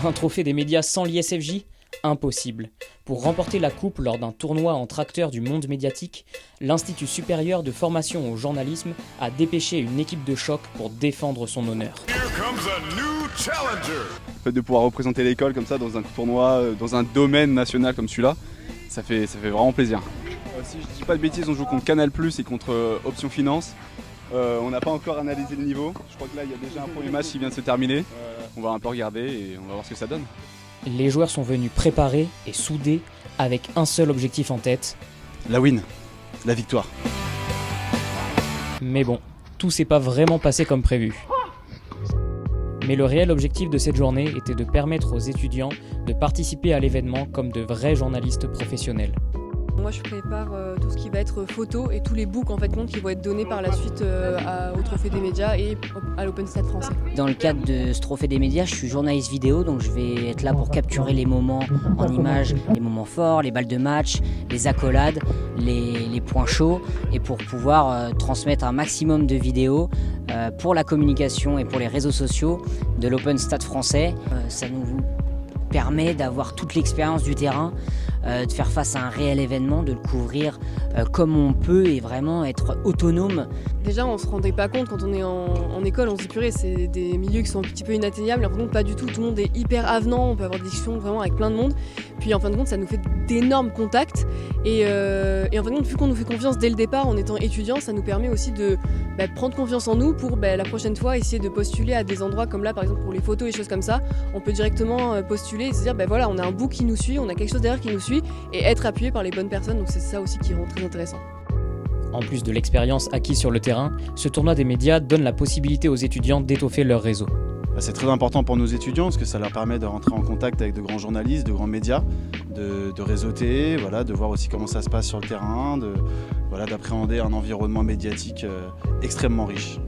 Un trophée des médias sans l'ISFJ ? Impossible. Pour remporter la coupe lors d'un tournoi entre acteurs du monde médiatique, l'Institut supérieur de formation au journalisme a dépêché une équipe de choc pour défendre son honneur. Le fait de pouvoir représenter l'école comme ça dans un tournoi, dans un domaine national comme celui-là, ça fait vraiment plaisir. Si je dis pas de bêtises, on joue contre Canal+ et contre Option Finance. On n'a pas encore analysé le niveau. Je crois que là il y a déjà un premier match qui vient de se terminer. On va un peu regarder et on va voir ce que ça donne. Les joueurs sont venus préparés et soudés avec un seul objectif en tête. La win, la victoire. Mais bon, tout s'est pas vraiment passé comme prévu. Mais le réel objectif de cette journée était de permettre aux étudiants de participer à l'événement comme de vrais journalistes professionnels. Moi je prépare tout ce qui va être photo et tous les books en fait qui vont être donnés par la suite au Trophée des médias et à l'Open Stade français. Dans le cadre de ce Trophée des médias, je suis journaliste vidéo, donc je vais être là pour capturer les moments en images, les moments forts, les balles de match, les accolades, les points chauds, et pour pouvoir transmettre un maximum de vidéos pour la communication et pour les réseaux sociaux de l'Open Stade français. Ça nous permet d'avoir toute l'expérience du terrain, de faire face à un réel événement, de le couvrir comme on peut et vraiment être autonome. Déjà on se rendait pas compte quand on est en école, on se dit purée c'est des milieux qui sont un petit peu inatteignables, en fin de compte pas du tout, tout le monde est hyper avenant, on peut avoir des discussions vraiment avec plein de monde, puis en fin de compte ça nous fait d'énormes contacts et en fin de compte vu qu'on nous fait confiance dès le départ en étant étudiant, ça nous permet aussi de prendre confiance en nous pour la prochaine fois essayer de postuler à des endroits comme là par exemple pour les photos et choses comme ça, on peut directement postuler et se dire voilà on a un book qui nous suit, on a quelque chose derrière qui nous suit et être appuyé par les bonnes personnes, donc c'est ça aussi qui rend très intéressant. En plus de l'expérience acquise sur le terrain, ce tournoi des médias donne la possibilité aux étudiants d'étoffer leur réseau. C'est très important pour nos étudiants parce que ça leur permet de rentrer en contact avec de grands journalistes, de grands médias, de réseauter, de voir aussi comment ça se passe sur le terrain, d'appréhender un environnement médiatique extrêmement riche.